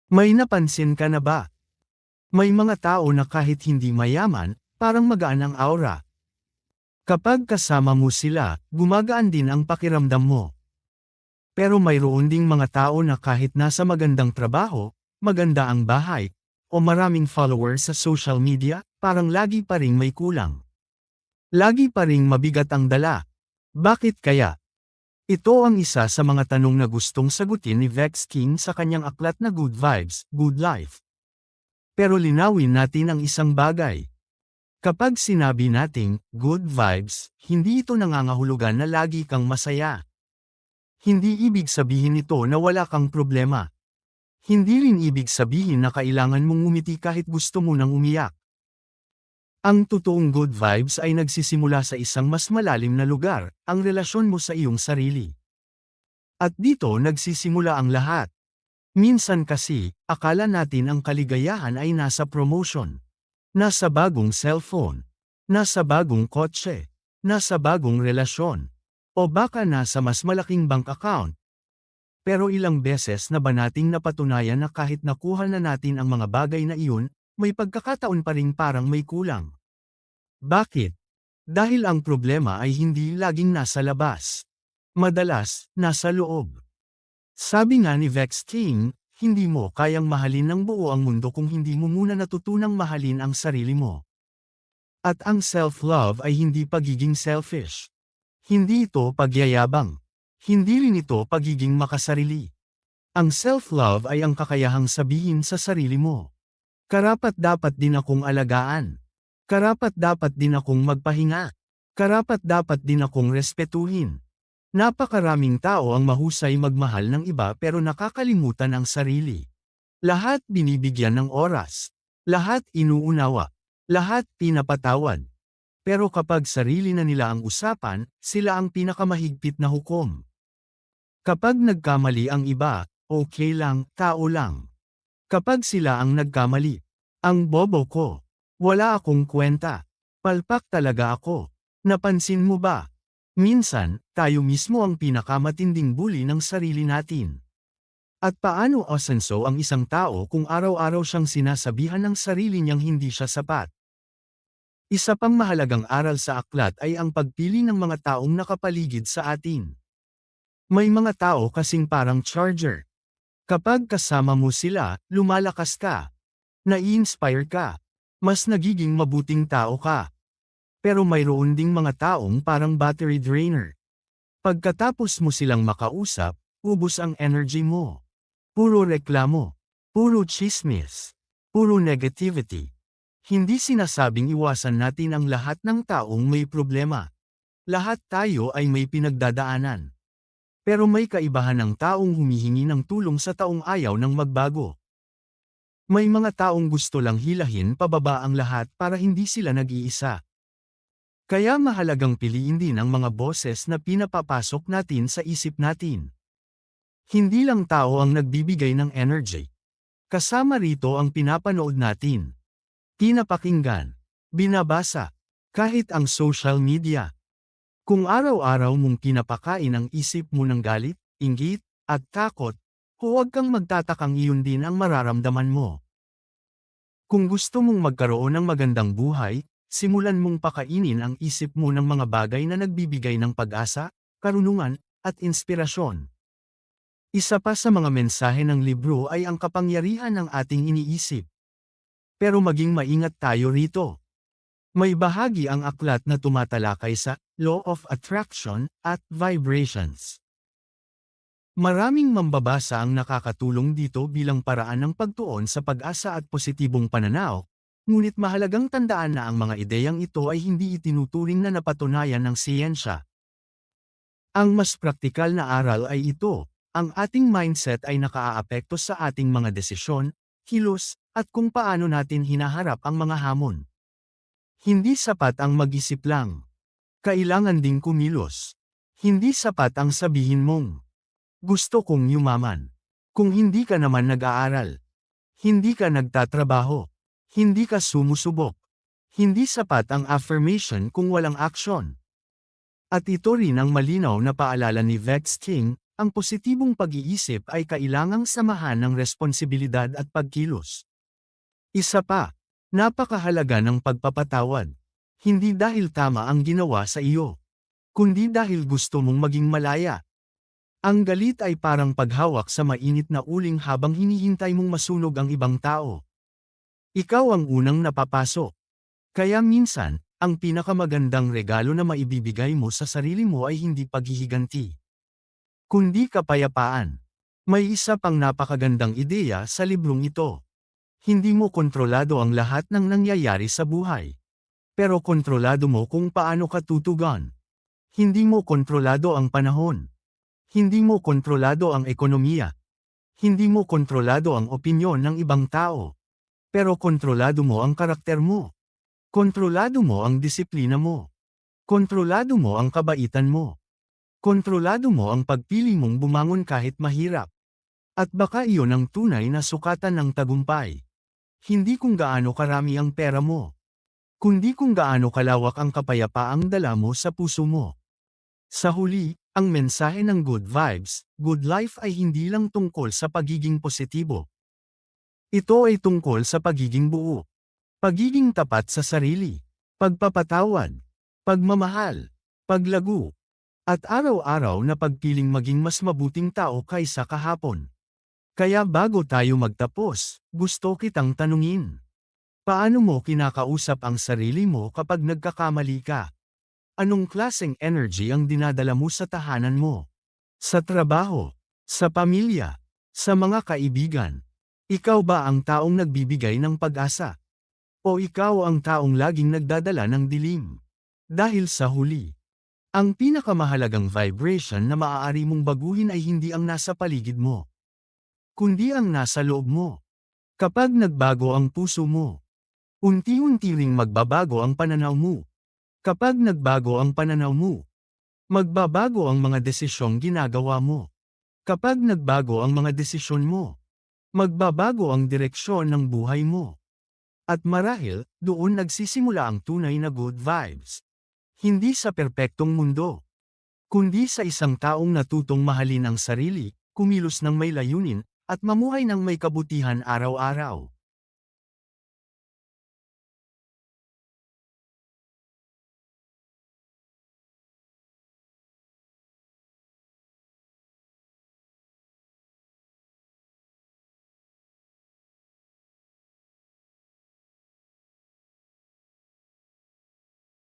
May napansin ka na ba? May mga tao na kahit hindi mayaman, parang magaan ang aura. Kapag kasama mo sila, gumagaan din ang pakiramdam mo. Pero mayroon ding mga tao na kahit nasa magandang trabaho, maganda ang bahay, o maraming followers sa social media, parang lagi pa ring may kulang. Lagi pa ring mabigat ang dala. Bakit kaya? Ito ang isa sa mga tanong na gustong sagutin ni Vex King sa kanyang aklat na Good Vibes, Good Life. Pero linawin natin ang isang bagay. Kapag sinabi nating good vibes, hindi ito nangangahulugan na lagi kang masaya. Hindi ibig sabihin ito na wala kang problema. Hindi rin ibig sabihin na kailangan mong ngumiti kahit gusto mo nang umiyak. Ang totoong good vibes ay nagsisimula sa isang mas malalim na lugar, ang relasyon mo sa iyong sarili. At dito nagsisimula ang lahat. Minsan kasi, akala natin ang kaligayahan ay nasa promotion. Nasa bagong cellphone. Nasa bagong kotse. Nasa bagong relasyon. O baka nasa mas malaking bank account. Pero ilang beses na ba nating napatunayan na kahit nakuha na natin ang mga bagay na iyon, may pagkakataon pa ring parang may kulang. Bakit? Dahil ang problema ay hindi laging nasa labas. Madalas, nasa loob. Sabi nga ni Vex King, hindi mo kayang mahalin ng buo ang mundo kung hindi mo muna natutunang mahalin ang sarili mo. At ang self-love ay hindi pagiging selfish. Hindi ito pagyayabang. Hindi rin ito pagiging makasarili. Ang self-love ay ang kakayahang sabihin sa sarili mo. Karapat-dapat din akong alagaan. Karapat-dapat din akong magpahinga. Karapat-dapat din akong respetuhin. Napakaraming tao ang mahusay magmahal ng iba pero nakakalimutan ang sarili. Lahat binibigyan ng oras. Lahat inuunawa. Lahat pinapatawad. Pero kapag sarili na nila ang usapan, sila ang pinakamahigpit na hukom. Kapag nagkamali ang iba, okay lang, tao lang. Kapag sila ang nagkamali, ang bobo ko. Wala akong kwenta. Palpak talaga ako. Napansin mo ba? Minsan, tayo mismo ang pinakamatinding bully ng sarili natin. At paano asenso ang isang tao kung araw-araw siyang sinasabihan ng sarili niyang hindi siya sapat? Isa pang mahalagang aral sa aklat ay ang pagpili ng mga taong nakapaligid sa atin. May mga tao kasing parang charger. Kapag kasama mo sila, lumalakas ka. Nai-inspire ka. Mas nagiging mabuting tao ka. Pero mayroon ding mga taong parang battery drainer. Pagkatapos mo silang makausap, ubos ang energy mo. Puro reklamo. Puro chismis. Puro negativity. Hindi sinasabing iwasan natin ang lahat ng taong may problema. Lahat tayo ay may pinagdadaanan. Pero may kaibahan ng taong humihingi ng tulong sa taong ayaw ng magbago. May mga taong gusto lang hilahin pababa ang lahat para hindi sila nag-iisa. Kaya mahalagang piliin din ang mga boses na pinapapasok natin sa isip natin. Hindi lang tao ang nagbibigay ng energy. Kasama rito ang pinapanood natin. Pinapakinggan. Binabasa. Kahit ang social media. Kung araw-araw mong pinapakain ang isip mo ng galit, inggit, at takot, huwag kang magtatakang iyon din ang mararamdaman mo. Kung gusto mong magkaroon ng magandang buhay, simulan mong pakainin ang isip mo ng mga bagay na nagbibigay ng pag-asa, karunungan, at inspirasyon. Isa pa sa mga mensahe ng libro ay ang kapangyarihan ng ating iniisip. Pero maging maingat tayo rito. May bahagi ang aklat na tumatalakay sa Law of Attraction at Vibrations. Maraming mambabasa ang nakakatulong dito bilang paraan ng pagtuon sa pag-asa at positibong pananaw, ngunit mahalagang tandaan na ang mga ideyang ito ay hindi itinuturing na napatunayan ng siyensya. Ang mas praktikal na aral ay ito, ang ating mindset ay nakaaapekto sa ating mga desisyon, kilos, at kung paano natin hinaharap ang mga hamon. Hindi sapat ang mag-isip lang. Kailangan ding kumilos. Hindi sapat ang sabihin mong, gusto kong yumaman. Kung hindi ka naman nag-aaral. Hindi ka nagtatrabaho. Hindi ka sumusubok. Hindi sapat ang affirmation kung walang aksyon. At ito rin ang malinaw na paalala ni Vex King, Ang positibong pag-iisip ay kailangang samahan ng responsibilidad at pagkilos. Isa pa, napakahalaga ng pagpapatawad. Hindi dahil tama ang ginawa sa iyo, kundi dahil gusto mong maging malaya. Ang galit ay parang paghawak sa mainit na uling habang hinihintay mong masunog ang ibang tao. Ikaw ang unang napapasok. Kaya minsan, ang pinakamagandang regalo na maibibigay mo sa sarili mo ay hindi paghihiganti, kundi kapayapaan. May isa pang napakagandang ideya sa librong ito. Hindi mo kontrolado ang lahat ng nangyayari sa buhay. Pero kontrolado mo kung paano ka tutugon. Hindi mo kontrolado ang panahon. Hindi mo kontrolado ang ekonomiya. Hindi mo kontrolado ang opinyon ng ibang tao. Pero kontrolado mo ang karakter mo. Kontrolado mo ang disiplina mo. Kontrolado mo ang kabaitan mo. Kontrolado mo ang pagpili mong bumangon kahit mahirap. At baka iyon ang tunay na sukatan ng tagumpay. Hindi kung gaano karami ang pera mo, kundi kung gaano kalawak ang kapayapaang dala mo sa puso mo. Sa huli, ang mensahe ng Good Vibes, Good Life ay hindi lang tungkol sa pagiging positibo. Ito ay tungkol sa pagiging buo. Pagiging tapat sa sarili, pagpapatawad, pagmamahal, paglago, at araw-araw na pagpiling maging mas mabuting tao kaysa kahapon. Kaya bago tayo magtapos, gusto kitang tanungin. Paano mo kinakausap ang sarili mo kapag nagkakamali ka? Anong klaseng energy ang dinadala mo sa tahanan mo? Sa trabaho? Sa pamilya? Sa mga kaibigan? Ikaw ba ang taong nagbibigay ng pag-asa? O ikaw ang taong laging nagdadala ng dilim? Dahil sa huli, ang pinakamahalagang vibration na maaari mong baguhin ay hindi ang nasa paligid mo, kundi ang nasa loob mo. Kapag nagbago ang puso mo, unti-unti ring magbabago ang pananaw mo. Kapag nagbago ang pananaw mo, magbabago ang mga desisyong ginagawa mo. Kapag nagbago ang mga desisyon mo, magbabago ang direksyon ng buhay mo. At marahil, doon nagsisimula ang tunay na good vibes. Hindi sa perpektong mundo, kundi sa isang taong natutong mahalin ang sarili, kumilos ng may layunin, at mamuhay ng may kabutihan araw-araw.